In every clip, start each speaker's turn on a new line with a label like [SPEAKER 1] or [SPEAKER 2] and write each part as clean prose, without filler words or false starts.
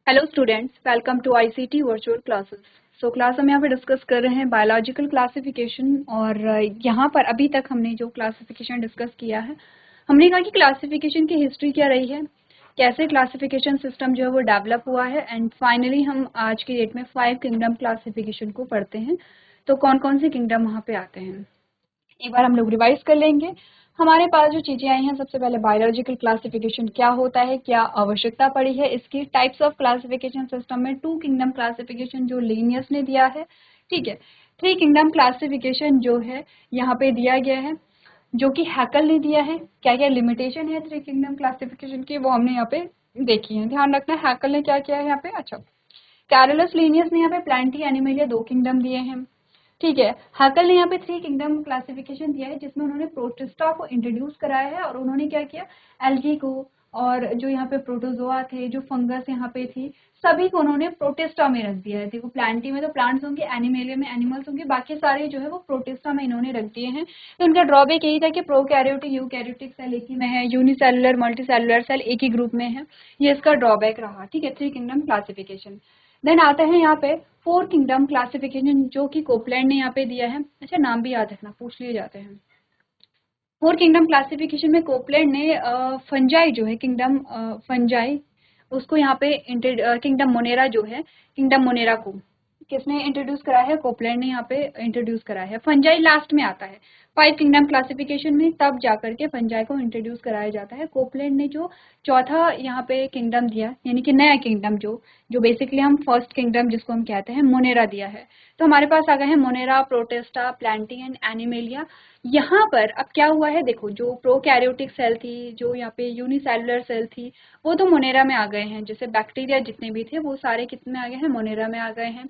[SPEAKER 1] Hello students, welcome to ICT virtual classes. So class हम यहाँ पे डिस्कस कर रहे हैं बायोलॉजिकल क्लासिफिकेशन। और यहाँ पर अभी तक हमने जो क्लासिफिकेशन डिस्कस किया है, हमने कहा कि क्लासिफिकेशन की हिस्ट्री क्या रही है, कैसे क्लासिफिकेशन सिस्टम जो है वो डेवलप हुआ है, एंड फाइनली हम आज की डेट में 5 किंगडम क्लासिफिकेशन को पढ़ते हैं। तो कौन कौन से किंगडम वहाँ पे आते हैं एक बार हम लोग रिवाइज कर लेंगे। हमारे पास जो चीजें आई हैं, सबसे पहले बायोलॉजिकल क्लासिफिकेशन क्या होता है, क्या आवश्यकता पड़ी है इसकी। टाइप्स ऑफ क्लासिफिकेशन सिस्टम में 2 किंगडम क्लासिफिकेशन जो लीनियस ने दिया है, ठीक है। 3 किंगडम क्लासिफिकेशन जो है यहाँ पे दिया गया है, जो कि हैकल ने दिया है। क्या क्या लिमिटेशन है 3 किंगडम क्लासिफिकेशन की, वो हमने यहाँ पे देखी है। ध्यान रखना हैकल ने क्या किया है यहाँ पे। अच्छा, कैरोलस लीनियस ने यहाँ पे प्लांटी एनिमलिया 2 किंगडम दिए हैं, ठीक है। हैकल ने यहाँ पे 3 किंगडम क्लासिफिकेशन दिया है, जिसमें उन्होंने प्रोटिस्टा को इंट्रोड्यूस कराया है। और उन्होंने क्या किया, एल्गी को और जो यहाँ पे प्रोटोजोआ थे, जो फंगस यहाँ पे थी, सभी को उन्होंने प्रोटिस्टा में रख दिया है। देखो, प्लांटी में तो प्लांट्स होंगे, एनिमेलिया में एनिमल्स होंगे, बाकी सारे जो है वो प्रोटिस्टा में इन्होंने रख दिए हैं। तो उनका ड्रॉबैक यही था कि प्रोकैरियोटिक यूकैरियोटिक सेल एक ही में है, यूनिसेलुलर मल्टीसेलुलर सेल एक ही ग्रुप में है। ये इसका ड्रॉबैक रहा, ठीक है। 3 किंगडम क्लासिफिकेशन। देन आता है यहाँ पे 4 किंगडम क्लासिफिकेशन, जो कि कोपलैंड ने यहाँ पे दिया है। अच्छा, नाम भी याद रखना, पूछ लिए जाते हैं। 4 किंगडम क्लासिफिकेशन में कोपलैंड ने फंजाई जो है, किंगडम फंजाई, उसको यहाँ पे किंगडम मोनेरा जो है, किंगडम मोनेरा को किसने इंट्रोड्यूस करा है, कोपलैंड ने यहाँ पे इंट्रोड्यूस करा है। फंजाई लास्ट में आता है 5 किंगडम क्लासिफिकेशन में, तब जाकर के फंजाई को इंट्रोड्यूस कराया जाता है। कोपलैंड ने जो चौथा यहाँ पे किंगडम दिया, यानी कि नया किंगडम जो बेसिकली हम फर्स्ट किंगडम जिसको हम कहते हैं, मोनेरा दिया है। तो हमारे पास आ गए हैं Monera, protista, Plantae and animalia. यहाँ पर अब क्या हुआ है, देखो, जो प्रोकैरियोटिक सेल थी, जो यहाँ पे यूनिसेलुलर सेल थी, वो तो मोनेरा में आ गए हैं। जैसे बैक्टीरिया जितने भी थे वो सारे कितने आ गए हैं, मोनेरा में आ गए हैं।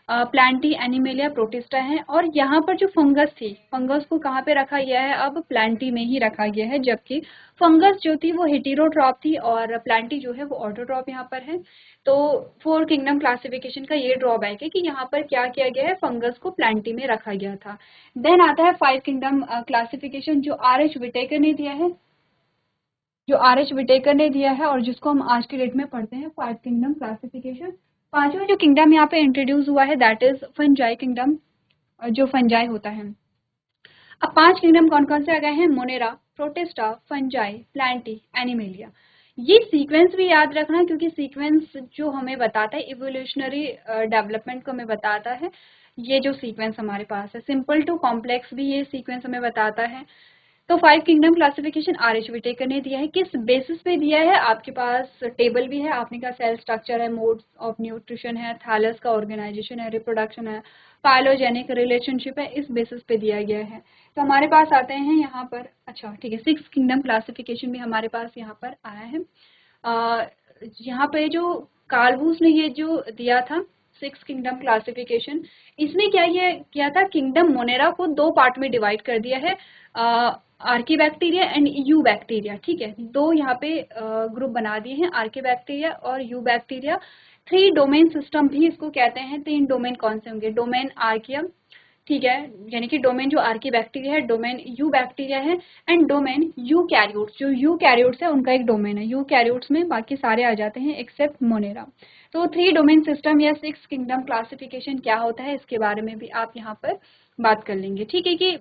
[SPEAKER 1] प्लांटी, एनिमेलिया, प्रोटिस्टा है। और यहाँ पर जो फंगस थी, फंगस को कहाँ पे रखा गया है, अब प्लांटी में ही रखा गया है। जबकि फंगस जो थी वो हेटेरोट्रॉप थी और प्लांटी जो है वो ऑटोट्रॉप यहाँ पर है। तो 4 किंगडम क्लासिफिकेशन का ये ड्रॉबैक है कि यहाँ पर क्या किया गया है, फंगस को प्लांटी में रखा गया था। देन आता है 5 किंगडम क्लासिफिकेशन, जो आर.एच. विटेकर ने दिया है, और जिसको हम आज की डेट में पढ़ते हैं 5 किंगडम क्लासिफिकेशन। पांचवा जो किंगडम यहाँ पे इंट्रोड्यूस हुआ है, दैट इज फंजाई किंगडम, जो फंजाई होता है। अब 5 किंगडम कौन कौन से आ गए हैं, Monera, protista, fungi, Plantae, animalia. ये सीक्वेंस भी याद रखना, क्योंकि सीक्वेंस जो हमें बताता है इवोल्यूशनरी डेवलपमेंट को हमें बताता है। ये जो सीक्वेंस हमारे पास है, सिंपल टू कॉम्प्लेक्स भी ये सीक्वेंस हमें बताता है। तो 5 किंगडम क्लासिफिकेशन आर.एच. विटेकर ने दिया है। किस बेसिस पे दिया है, आपके पास टेबल भी है, आपने का सेल स्ट्रक्चर है, मोड्स ऑफ न्यूट्रिशन है, थैलस का ऑर्गेनाइजेशन है, रिप्रोडक्शन है, फाइलोजेनिक रिलेशनशिप है, इस बेसिस पे दिया गया है। तो हमारे पास आते हैं यहाँ पर, अच्छा ठीक है, 6 किंगडम क्लासिफिकेशन भी हमारे पास यहाँ पर आया है। यहाँ पे जो कार्लवूस ने ये जो दिया था 6 किंगडम क्लासिफिकेशन, इसमें क्या ये किया था, किंगडम मोनेरा को 2 पार्ट में डिवाइड कर दिया है, आर्कीबैक्टीरिया एंड यू बैक्टीरिया, ठीक है। 2 यहाँ पे ग्रुप बना दिए हैं, आर्कीबैक्टीरिया और यू बैक्टीरिया। 3 डोमेन सिस्टम भी इसको कहते हैं। 3 डोमेन कौन से होंगे, डोमेन आर्कियम, ठीक है, यानी कि डोमेन जो आर्कीबैक्टीरिया है, डोमेन यू बैक्टीरिया है, एंड डोमेन यूकैरियोट्स, जो यूकैरियोट्स है उनका एक डोमेन है। यूकैरियोट्स में बाकी सारे आ जाते हैं एक्सेप्ट मोनेरा। तो 3 डोमेन सिस्टम या 6 किंगडम क्लासिफिकेशन क्या होता है, इसके बारे में भी आप यहाँ पर बात कर लेंगे, ठीक है। कि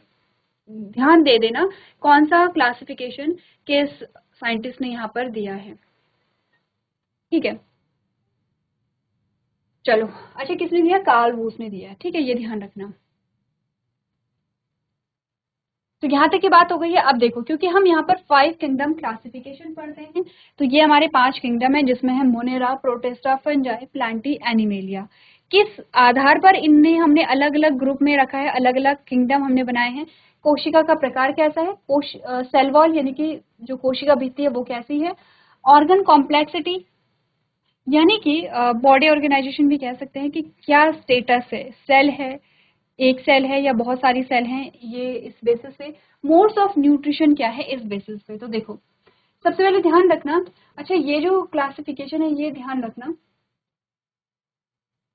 [SPEAKER 1] ध्यान दे देना कौन सा क्लासिफिकेशन किस साइंटिस्ट ने यहाँ पर दिया है, ठीक है। चलो, अच्छा, किसने दिया, कार्ल वूस ने दिया है, ठीक है, ये ध्यान रखना। तो यहाँ तक की बात हो गई है। अब देखो, क्योंकि हम यहाँ पर 5 किंगडम क्लासिफिकेशन पढ़ते हैं, तो ये हमारे 5 किंगडम है, जिसमें है Monera, protista, fungi, Plantae, animalia. किस आधार पर इनने हमने अलग अलग ग्रुप में रखा है, अलग अलग किंगडम हमने बनाए हैं। कोशिका का प्रकार कैसा है, सेल वॉल यानी कि जो कोशिका भित्ति है वो कैसी है, ऑर्गन कॉम्प्लेक्सिटी यानी कि बॉडी ऑर्गेनाइजेशन भी कह सकते हैं कि क्या स्टेटस है, सेल है, एक सेल है या बहुत सारी सेल हैं, ये इस बेसिस पे। मोड्स ऑफ न्यूट्रिशन क्या है, इस बेसिस पे। तो देखो, सबसे पहले ध्यान रखना, अच्छा ये जो क्लासिफिकेशन है ये ध्यान रखना,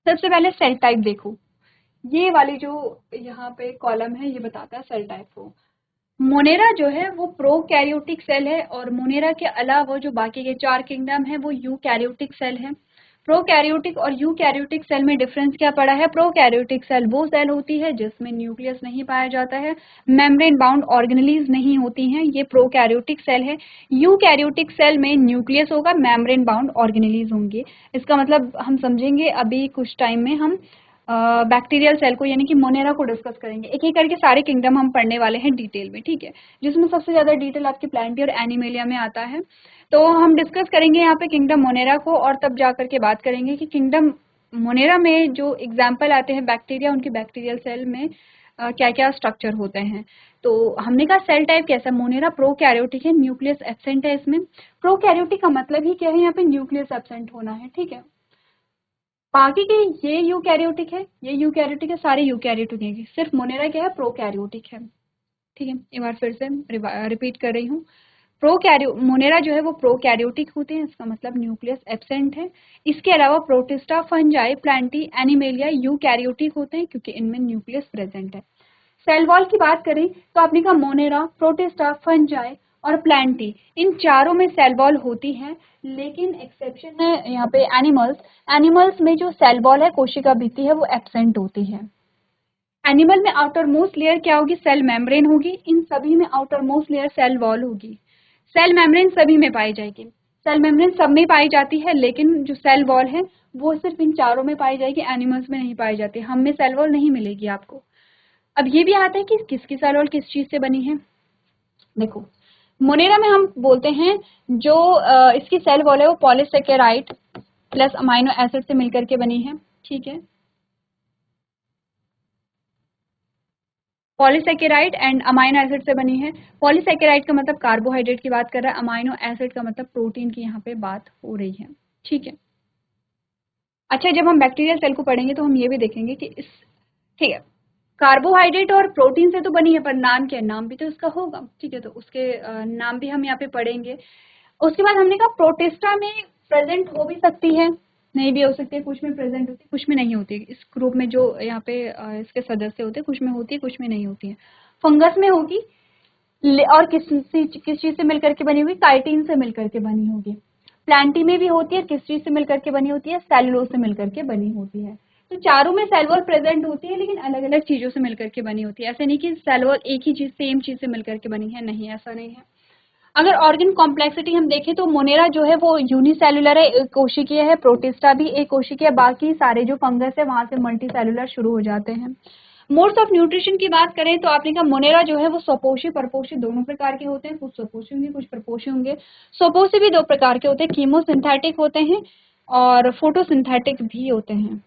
[SPEAKER 1] सबसे पहले सेल टाइप देखो। ये वाली जो यहाँ पे कॉलम है ये बताता है सेल टाइप को। मोनेरा जो है वो प्रोकैरियोटिक सेल है, और मोनेरा के अलावा जो बाकी के 4 किंगडम है वो यूकैरियोटिक सेल है। प्रोकैरियोटिक और यूकैरियोटिक सेल में डिफरेंस क्या पड़ा है? प्रोकैरियोटिक सेल वो सेल होती है जिसमें न्यूक्लियस नहीं पाया जाता है, मेम्ब्रेन बाउंड ऑर्गेनेलीज नहीं होती हैं, ये प्रोकैरियोटिक सेल है। यूकैरियोटिक सेल में न्यूक्लियस होगा, मेम्ब्रेन बाउंड ऑर्गेनेलीज होंगे। इसका मतलब हम समझेंगे अभी कुछ टाइम में हम बैक्टीरियल सेल को यानी कि मोनेरा को डिस्कस करेंगे। एक एक करके सारे किंगडम हम पढ़ने वाले हैं डिटेल में, ठीक है, जिसमें सबसे ज्यादा डिटेल आपकी प्लांटी और एनिमेलिया में आता है। तो हम डिस्कस करेंगे यहाँ पे किंगडम मोनेरा को, और तब जाकर के बात करेंगे कि किंगडम मोनेरा में जो एग्जाम्पल आते हैं बैक्टीरिया, उनके बैक्टीरियल सेल में क्या क्या स्ट्रक्चर होते हैं। तो हमने कहा सेल टाइप कैसा, मोनेरा प्रोकैरियोटिक है, न्यूक्लियस एब्सेंट है इसमें। प्रोकैरियोटिक का मतलब ही क्या है, यहाँ पे न्यूक्लियस एब्सेंट होना है, ठीक है। बाकी के ये यूकैरियोटिक है, ये यूकैरियोटिक है, सारे यूकैरियोटिक है, सिर्फ मोनेरा क्या है, प्रोकैरियोटिक है, ठीक है। एक बार फिर से रिपीट कर रही हूँ, मोनेरा जो है वो प्रोकैरियोटिक होते हैं, इसका मतलब न्यूक्लियस एब्सेंट है। इसके अलावा protista, fungi, Plantae, animalia eukaryotic होते हैं क्योंकि इनमें न्यूक्लियस प्रेजेंट है। सेल वॉल की बात करें तो आपने कहा मोनेरा, प्रोटिस्टा, फंजाई और प्लांटी, इन चारों में सेल वॉल होती है, लेकिन एक्सेप्शन है यहाँ पे एनिमल्स। एनिमल्स में जो सेल वॉल है, कोशिका भित्ति है, वो एब्सेंट होती है। एनिमल में आउटर मोस्ट लेयर क्या होगी, सेल मेम्ब्रेन होगी, इन सभी में outer most layer cell wall होगी। सेल मेम्ब्रेन सभी में पाई जाएगी, सेल मेम्ब्रेन सब में पाई जाती है, लेकिन जो सेल वॉल है वो सिर्फ इन चारों में पाई जाएगी, एनिमल्स में नहीं पाई जाती, हम में सेल वॉल नहीं मिलेगी आपको। अब ये भी आता है कि किसकी सेल वॉल किस चीज से बनी है। देखो मोनेरा में हम बोलते हैं जो इसकी सेल वॉल है वो पॉलीसेकेराइड प्लस अमाइनो एसिड से मिलकर के बनी है, ठीक है। पॉलीसेकेराइड एंड अमाइनो एसिड से बनी है। पॉलीसेकेराइड का मतलब कार्बोहाइड्रेट की बात कर रहा है, अमाइनो एसिड का मतलब प्रोटीन की यहाँ पे बात हो रही है, ठीक है। अच्छा, जब हम बैक्टीरियल सेल को पढ़ेंगे तो हम ये भी देखेंगे कि इस, ठीक है, कार्बोहाइड्रेट और प्रोटीन से तो बनी है, पर नाम क्या है, नाम भी तो इसका होगा, ठीक है, तो उसके नाम भी हम यहाँ पे पढ़ेंगे। उसके बाद हमने कहा प्रोटिस्टा में प्रेजेंट हो भी सकती है, नहीं भी हो सकती है, कुछ में प्रेजेंट होती है, कुछ में नहीं होती है। इस ग्रुप में जो यहाँ पे इसके सदस्य होते हैं, कुछ में होती है, कुछ में नहीं होती है। फंगस में होगी, और किस चीज से मिलकर के बनी हुई, काइटिन से मिलकर के बनी होगी। प्लांटी में भी होती है, किस चीज से मिलकर के बनी होती है, सेलुलोज से मिलकर के बनी होती है। तो चारों में सेल वॉल प्रेजेंट होती है, लेकिन अलग अलग चीजों से मिलकर के बनी होती है। ऐसे नहीं कि सेल वॉल एक ही चीज, सेम चीज से मिलकर के बनी है, नहीं, ऐसा नहीं है। अगर ऑर्गन कॉम्प्लेक्सिटी हम देखें तो मोनेरा जो है वो यूनिसेलुलर है, एक कोशिकीय है, प्रोटिस्टा भी एक कोशिकीय, बाकी सारे जो फंगस है वहां से मल्टी सेलुलर शुरू हो जाते हैं। मोड्स ऑफ न्यूट्रिशन की बात करें तो आपने कहा मोनेरा जो है वो स्वपोषी परपोषी दोनों प्रकार के होते हैं, कुछ स्वपोषी होंगे कुछ परपोषी होंगे। स्वपोषी भी दो प्रकार के होते हैं, कीमोसिंथेटिक होते हैं और फोटोसिंथेटिक भी होते हैं,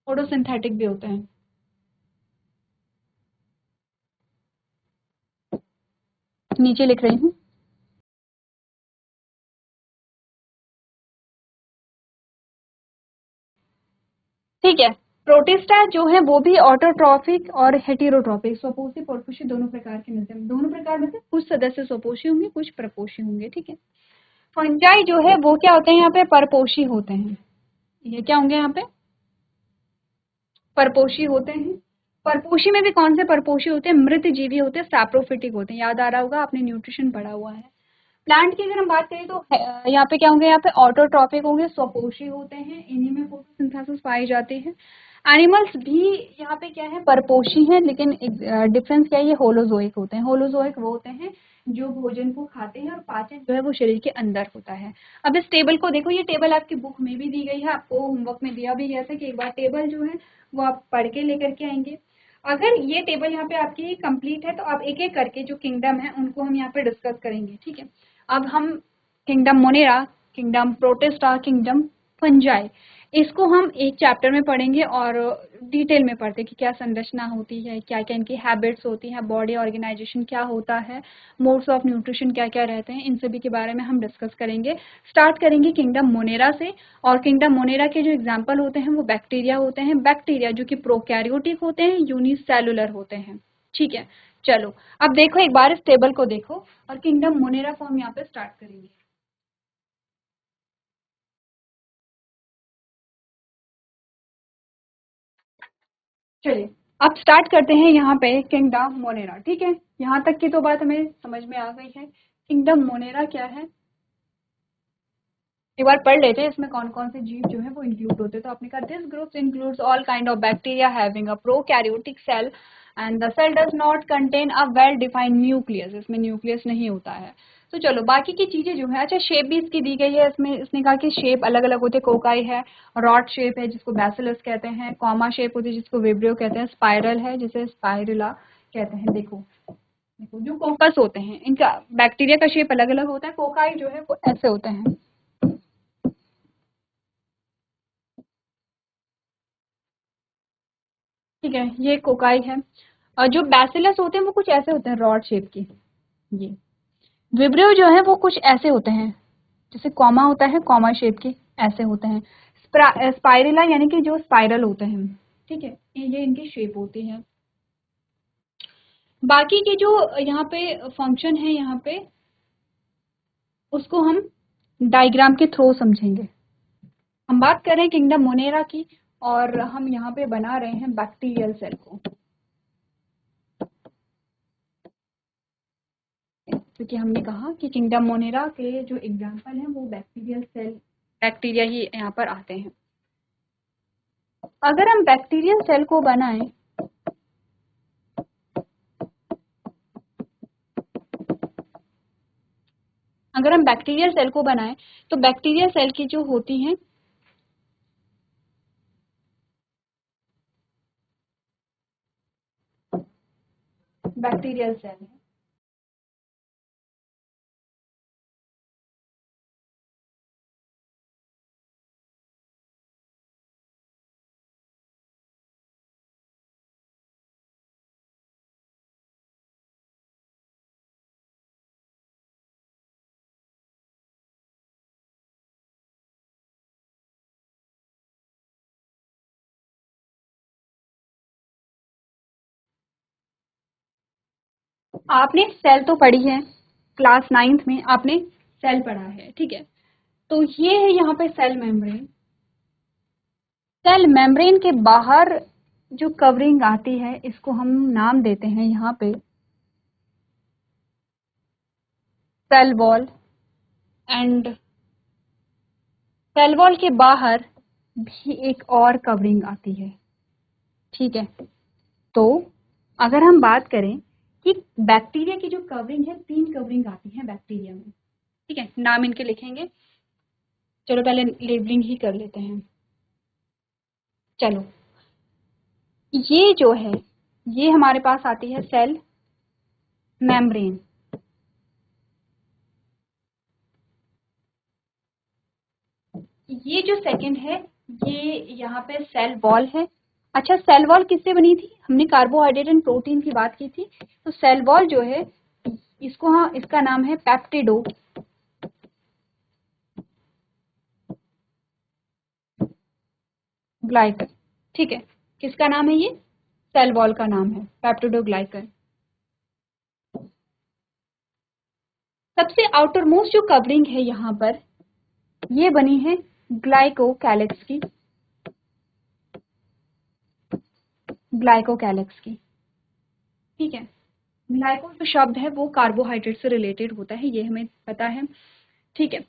[SPEAKER 1] फोटोसिंथेटिक भी होते हैं। नीचे लिख रही हूँ, ठीक है। प्रोटिस्टा जो है वो भी ऑटोट्रॉफिक और हेटेरोट्रॉफिक, स्वपोषी परपोषी दोनों प्रकार के मिलते हैं। दोनों प्रकार में से कुछ सदस्य स्वपोषी होंगे, कुछ परपोषी होंगे, ठीक है। फंजाई जो है वो क्या होते हैं, यहाँ पे परपोषी होते हैं। ये क्या होंगे यहाँ पे, परपोषी होते हैं। परपोषी में भी कौन से परपोषी होते हैं, मृत जीवी होते हैं, सैप्रोफिटिक होते हैं, याद आ रहा होगा, आपने न्यूट्रिशन पढ़ा हुआ है। प्लांट की अगर हम बात करें तो यहाँ पे क्या होंगे, यहाँ पे ऑटोट्रॉफिक होंगे, स्वपोषी होते हैं, इन्हीं में फोटोसिंथेसिस पाई जाती है। एनिमल्स भी यहाँ पे क्या है, परपोषी हैं, लेकिन डिफरेंस क्या है, ये होलोजोइक होते हैं। होलोजोइक वो होते हैं जो भोजन को खाते हैं और पाचन जो है वो शरीर के अंदर होता है। अब इस टेबल को देखो, ये टेबल आपकी बुक में भी दी गई है, आपको होमवर्क में दिया भी गया था कि एक बार टेबल जो है वो आप पढ़ के लेकर के आएंगे। अगर ये टेबल यहाँ पे आपकी कंप्लीट है तो आप एक एक करके जो किंगडम है उनको हम यहाँ पे डिस्कस करेंगे, ठीक है। अब हम kingdom Monera, kingdom protista, kingdom fungi, इसको हम एक चैप्टर में पढ़ेंगे और डिटेल में पढ़ते हैं कि क्या संरचना होती है, क्या क्या इनकी हैबिट्स होती हैं, बॉडी ऑर्गेनाइजेशन क्या होता है, मोड्स ऑफ न्यूट्रिशन क्या क्या रहते हैं, इन सभी के बारे में हम डिस्कस करेंगे। स्टार्ट करेंगे किंगडम मोनेरा से, और किंगडम मोनेरा के जो एग्जाम्पल होते हैं वो बैक्टीरिया होते हैं। बैक्टीरिया जो कि प्रोकैरियोटिक होते हैं, यूनिसेलुलर होते हैं, ठीक है। चलो अब देखो, एक बार इस टेबल को देखो और किंगडम मोनेरा को हम यहाँ पे स्टार्ट करेंगे। चलिए अब स्टार्ट करते हैं यहाँ पे किंगडम मोनेरा, ठीक है। यहाँ तक की तो बात हमें समझ में आ गई है। किंगडम मोनेरा क्या है, एक बार पढ़ लेते हैं इसमें कौन कौन से जीव जो है वो इंक्लूड होते हैं। तो आपने कहा this groups includes all kind of bacteria having a prokaryotic cell and the cell does not contain a well defined nucleus, इसमें न्यूक्लियस नहीं होता है। तो चलो बाकी की चीजें जो है, अच्छा शेप भी इसकी दी गई है इसमें, इसने कहा कि शेप अलग अलग होते हैं। कोकाई है, रॉड शेप है जिसको बैसिलस कहते हैं, कॉमा शेप होती है जिसको विब्रियो कहते हैं, स्पाइरल है जिसे स्पाइरुला कहते हैं। देखो देखो जो कोकस होते हैं इनका बैक्टीरिया का शेप अलग अलग होता है, कोकाई जो है वो ऐसे होते हैं। ठीक है, ये कोकाई है। और जो बैसिलस होते हैं वो कुछ ऐसे होते हैं रॉड शेप की। ये विब्रियो जो है वो कुछ ऐसे होते हैं, जैसे कॉमा होता है कॉमा शेप के ऐसे होते हैं। स्पाइरुला यानी कि जो स्पाइरल होते हैं। ठीक है, ये इनकी शेप होती है। बाकी के जो यहाँ पे फंक्शन है यहाँ पे, उसको हम डायग्राम के थ्रू समझेंगे। हम बात कर रहे हैं किंगडम मोनेरा की, और हम यहाँ पे बना रहे हैं बैक्टीरियल सेल को, क्योंकि हमने कहा कि किंगडम मोनेरा के जो एग्जाम्पल हैं वो बैक्टीरियल सेल, बैक्टीरिया ही यहाँ पर आते हैं। अगर हम बैक्टीरियल सेल को बनाएं, अगर हम बैक्टीरियल सेल को बनाएं तो बैक्टीरियल सेल की जो होती हैं, बैक्टीरियल सेल है, आपने सेल तो पढ़ी है क्लास 9th में, आपने सेल पढ़ा है। ठीक है, तो ये है यहाँ पे सेल मेम्ब्रेन। सेल मेम्ब्रेन के बाहर जो कवरिंग आती है इसको हम नाम देते हैं यहाँ पे cell wall. And cell wall के बाहर भी एक और कवरिंग आती है। ठीक है, तो अगर हम बात करें कि बैक्टीरिया की जो कवरिंग है, 3 कवरिंग आती है बैक्टीरिया में। ठीक है, नाम इनके लिखेंगे। चलो पहले लेबलिंग ही कर लेते हैं। चलो ये जो है, ये हमारे पास आती है सेल मेम्ब्रेन। ये जो सेकंड है, ये यहाँ पे सेल वॉल है। अच्छा, सेल वॉल किससे बनी थी? हमने कार्बोहाइड्रेट एंड प्रोटीन की बात की थी। तो सेल वॉल जो है इसको, हाँ, इसका नाम है पेप्टिडो ग्लाइकन। ठीक है, किसका नाम है ये? सेल वॉल का नाम है पेप्टिडो ग्लाइकन। सबसे आउटर मोस्ट जो कवरिंग है यहाँ पर, ये बनी है ग्लाइकोकैलिक्स की, ग्लाइकोकैलिक्स की। ठीक है, ग्लाइको जो शब्द है वो कार्बोहाइड्रेट से रिलेटेड होता है, ये हमें पता है। ठीक है,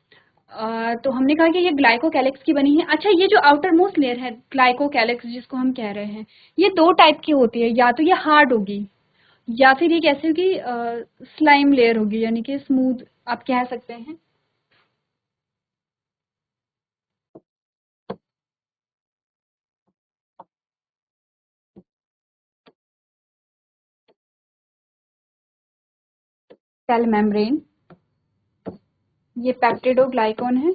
[SPEAKER 1] तो हमने कहा कि ये ग्लाइकोकैलिक्स की बनी है। अच्छा, ये जो आउटर मोस्ट लेयर है ग्लाइकोकैलिक्स जिसको हम कह रहे हैं, ये 2 टाइप की होती है। या तो ये हार्ड होगी या फिर ये कैसी होगी, स्लाइम लेयर होगी, यानी कि स्मूथ आप कह सकते हैं। सेल मेम्ब्रेन, ये पेप्टिडोग्लाइकॉन है,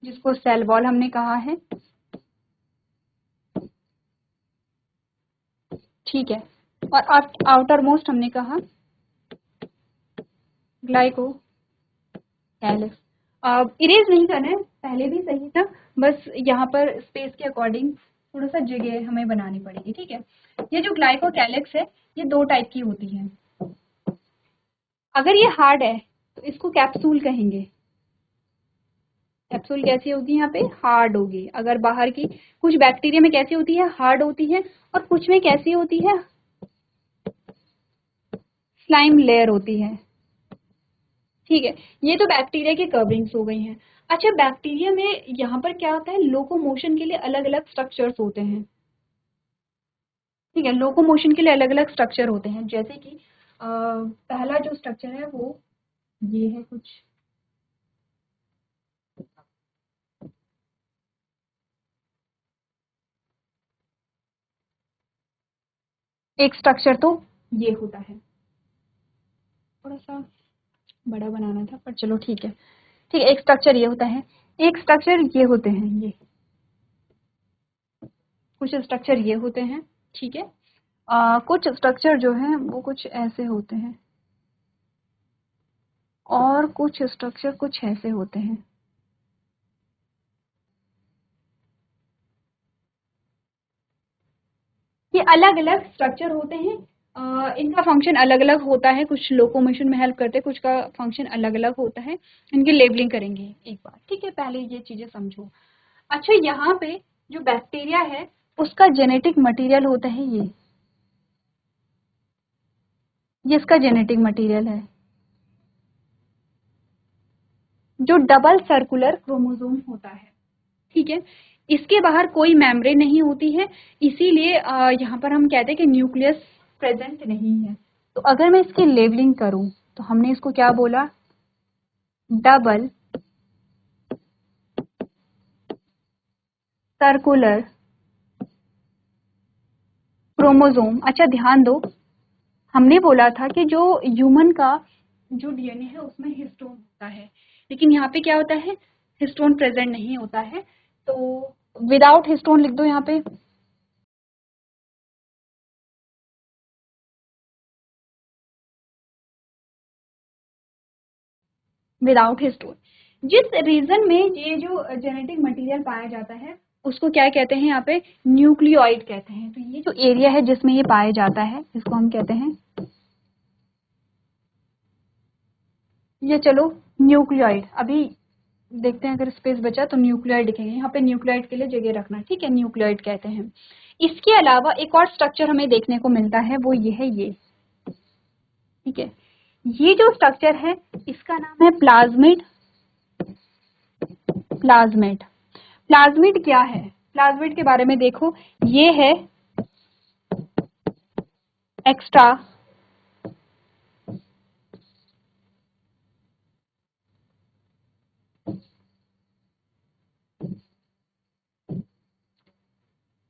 [SPEAKER 1] जिसको सेल वॉल हमने कहा है। ठीक है, और आउटर मोस्ट हमने कहा ग्लाइको कैलिक्स। अब इरेज नहीं करना है, पहले भी सही था, बस यहाँ पर स्पेस के अकॉर्डिंग थोड़ा सा जगह हमें बनानी पड़ेगी। ठीक है, ये जो ग्लाइको कैलिक्स है ये 2 टाइप की होती है। अगर ये हार्ड है तो इसको कैप्सूल कहेंगे। कैप्सूल कैसी होगी? यहाँ पे हार्ड होगी। अगर बाहर की कुछ बैक्टीरिया में कैसी होती है? हार्ड होती है, और कुछ में कैसी होती है? स्लाइम लेयर होती है। ठीक है, ये तो बैक्टीरिया की कवरिंग्स हो गई हैं। अच्छा, बैक्टीरिया में यहाँ पर क्या होता है, लोकोमोशन के लिए अलग अलग स्ट्रक्चर्स होते हैं। ठीक है, लोकोमोशन के लिए अलग अलग स्ट्रक्चर होते हैं, जैसे कि पहला जो स्ट्रक्चर है वो ये है कुछ। एक स्ट्रक्चर तो ये होता है, थोड़ा सा बड़ा बनाना था पर चलो ठीक है। ठीक है, एक स्ट्रक्चर ये होता है, एक स्ट्रक्चर ये होते हैं, ये कुछ स्ट्रक्चर ये होते हैं। ठीक है, कुछ स्ट्रक्चर जो है वो कुछ ऐसे होते हैं और कुछ स्ट्रक्चर कुछ ऐसे होते हैं। ये अलग अलग स्ट्रक्चर होते हैं, इनका फंक्शन अलग अलग होता है, कुछ लोकोमोशन में हेल्प करते हैं, कुछ का फंक्शन अलग अलग होता है। इनकी लेबलिंग करेंगे एक बार। ठीक है, पहले ये चीजें समझो। अच्छा, यहाँ पे जो बैक्टीरिया है उसका जेनेटिक मटेरियल होता है ये इसका जेनेटिक मटेरियल है, जो डबल सर्कुलर क्रोमोसोम होता है। ठीक है, इसके बाहर कोई मेम्ब्रेन नहीं होती है, इसीलिए यहाँ पर हम कहते हैं कि न्यूक्लियस प्रेजेंट नहीं है। तो अगर मैं इसकी लेबलिंग करूं तो हमने इसको क्या बोला, डबल सर्कुलर क्रोमोसोम। अच्छा ध्यान दो, हमने बोला था कि जो ह्यूमन का जो डीएनए है उसमें हिस्टोन होता है, लेकिन यहाँ पे क्या होता है, हिस्टोन प्रेजेंट नहीं होता है। तो विदाउट हिस्टोन लिख दो यहाँ पे। विदाउट हिस्टोन, जिस रीजन में ये जो जेनेटिक मटेरियल पाया जाता है उसको क्या कहते हैं, यहाँ पे न्यूक्लियोइड कहते हैं। तो ये जो एरिया है जिसमें ये पाया जाता है इसको हम कहते हैं, ये चलो न्यूक्लियोइड। अभी देखते हैं अगर स्पेस बचा तो न्यूक्लियोइड लिखेंगे, यहाँ पे न्यूक्लियोइड के लिए जगह रखना। ठीक है, न्यूक्लियोइड कहते हैं। इसके अलावा एक और स्ट्रक्चर हमें देखने को मिलता है, वो ये है ये। ठीक है, ये जो स्ट्रक्चर है इसका नाम है प्लाज्मिड। प्लाज्मिड, प्लाज्मिड क्या है, प्लाज्मिड के बारे में देखो, ये है extra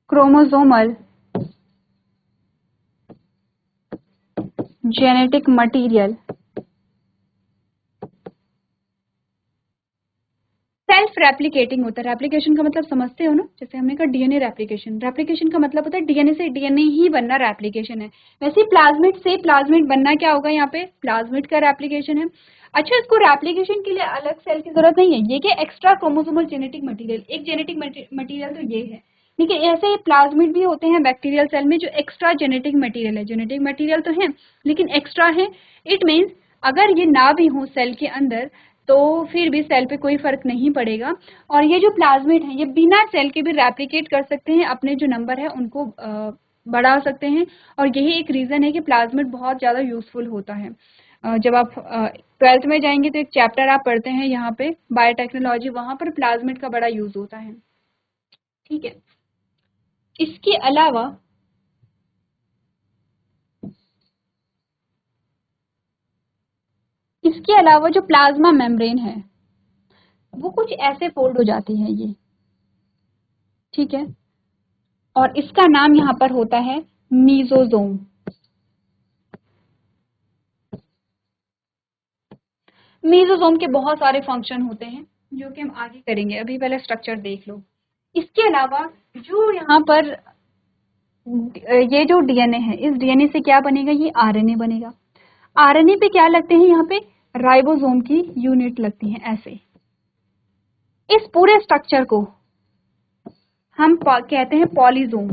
[SPEAKER 1] chromosomal genetic material, self replicating होता है। रेप्लिकेशन का मतलब समझते हो ना, जैसे हमने कहा डीएनए रेप्लिकेशन, रेप्लिकेशन का मतलब होता है डीएनए से डीएनए ही बनना, रेप्लिकेशन है। वैसे प्लाज्मिड से प्लाज्मिड बनना क्या होगा, यहाँ पे प्लाज्मिड का रेप्लिकेशन है। अच्छा, इसको रेप्लिकेशन के लिए अलग सेल की जरूरत नहीं है, ये क्या एक्स्ट्रा क्रोमोसोमल जेनेटिक मटेरियल, एक जेनेटिक मटेरियल तो ये है। ठीक है, ऐसे प्लाज्मिड भी होते हैं बैक्टीरियल सेल में जो एक्स्ट्रा जेनेटिक मटेरियल है, जेनेटिक मटेरियल तो है लेकिन एक्स्ट्रा है। इट मीन्स अगर ये ना भी हो सेल के अंदर तो फिर भी सेल पे कोई फर्क नहीं पड़ेगा। और ये जो प्लाज्मिड है ये बिना सेल के भी रेप्लिकेट कर सकते हैं, अपने जो नंबर है उनको बढ़ा सकते हैं। और यही एक रीज़न है कि प्लाज्मिड बहुत ज़्यादा यूजफुल होता है। जब आप 12th में जाएंगे तो एक चैप्टर आप पढ़ते हैं यहाँ पे बायोटेक्नोलॉजी, वहाँ पर प्लाज्मिड का बड़ा यूज होता है। ठीक है, इसके अलावा जो प्लाज्मा मेम्ब्रेन है वो कुछ ऐसे फोल्ड हो जाती है ये। ठीक है, और इसका नाम यहाँ पर होता है मीजोजोम। मीजोजोम के बहुत सारे फंक्शन होते हैं जो कि हम आगे करेंगे, अभी पहले स्ट्रक्चर देख लो। इसके अलावा जो यहाँ पर ये जो डीएनए है, इस डीएनए से क्या बनेगा, ये आरएनए बनेगा। आरएनए पे क्या लगते हैं, यहाँ पे राइबोसोम की यूनिट लगती है ऐसे। इस पूरे स्ट्रक्चर को हम कहते हैं पॉलीजोम।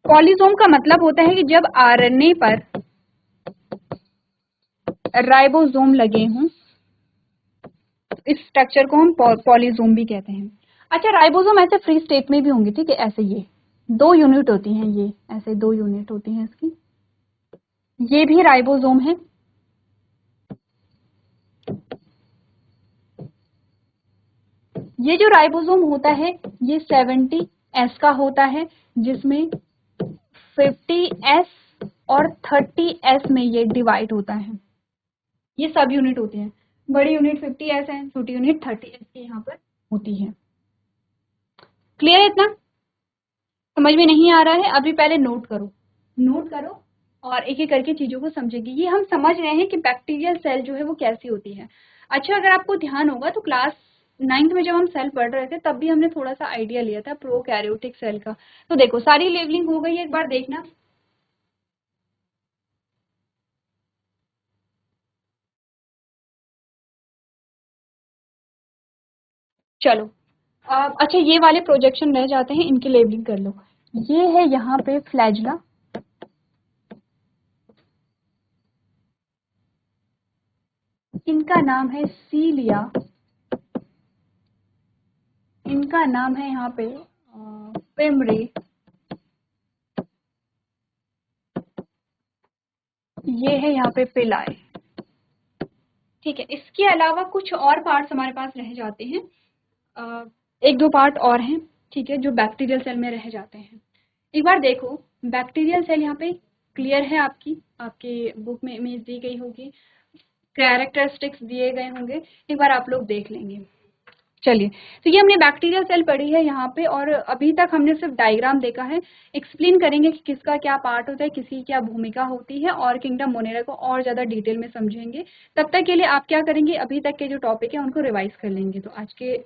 [SPEAKER 1] पॉलीजोम का मतलब होता है कि जब आरएनए पर राइबोसोम लगे हों इस स्ट्रक्चर को हम पॉलीजोम भी कहते हैं। अच्छा, राइबोसोम ऐसे फ्री स्टेट में भी होंगे, ठीक है, ऐसे ये 2 यूनिट होती हैं, ये ऐसे 2 यूनिट होती हैं इसकी, ये भी राइबोसोम है। ये जो राइबोसोम होता है ये 70S का होता है, जिसमें 50S और 30S में ये डिवाइड होता है। ये सब यूनिट होती हैं, बड़ी यूनिट 50S है, छोटी यूनिट 30S की यहाँ पर होती है। क्लियर है इतना? समझ में नहीं आ रहा है अभी? पहले नोट करो, नोट करो और एक एक करके चीजों को समझेंगे। ये हम समझ रहे हैं कि बैक्टीरियल सेल जो है वो कैसी होती है। अच्छा, अगर आपको ध्यान होगा तो क्लास 9th में जब हम सेल पढ़ रहे थे तब भी हमने थोड़ा सा आइडिया लिया था प्रोकैरियोटिक सेल का। तो देखो सारी लेवलिंग हो गई है, एक बार देखना। चलो, अच्छा ये वाले प्रोजेक्शन रह जाते हैं, इनकी लेबलिंग कर लो। ये है यहाँ पे फ्लैजला, इनका नाम है सीलिया, इनका नाम है यहाँ पे पिमरी, ये है यहाँ पे पिलाई। ठीक है, इसके अलावा कुछ और पार्ट्स हमारे पास रह जाते हैं, एक दो पार्ट और हैं, ठीक है, जो बैक्टीरियल सेल में रह जाते हैं। एक बार देखो, बैक्टीरियल सेल यहाँ पे क्लियर है, आपकी आपके बुक में इमेज दी गई होगी, कैरेक्टरिस्टिक्स दिए गए होंगे, एक बार आप लोग देख लेंगे। चलिए, तो ये हमने बैक्टीरियल सेल पढ़ी है यहाँ पे, और अभी तक हमने सिर्फ डायग्राम देखा है। एक्सप्लेन करेंगे कि किसका क्या पार्ट होता है, किसकी क्या भूमिका होती है, और किंगडम मोनेरा को और ज़्यादा डिटेल में समझेंगे। तब तक के लिए आप क्या करेंगे, अभी तक के जो टॉपिक है उनको रिवाइज कर लेंगे। तो आज के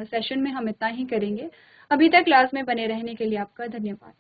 [SPEAKER 1] सेशन में हम इतना ही करेंगे। अभी तक क्लास में बने रहने के लिए आपका धन्यवाद।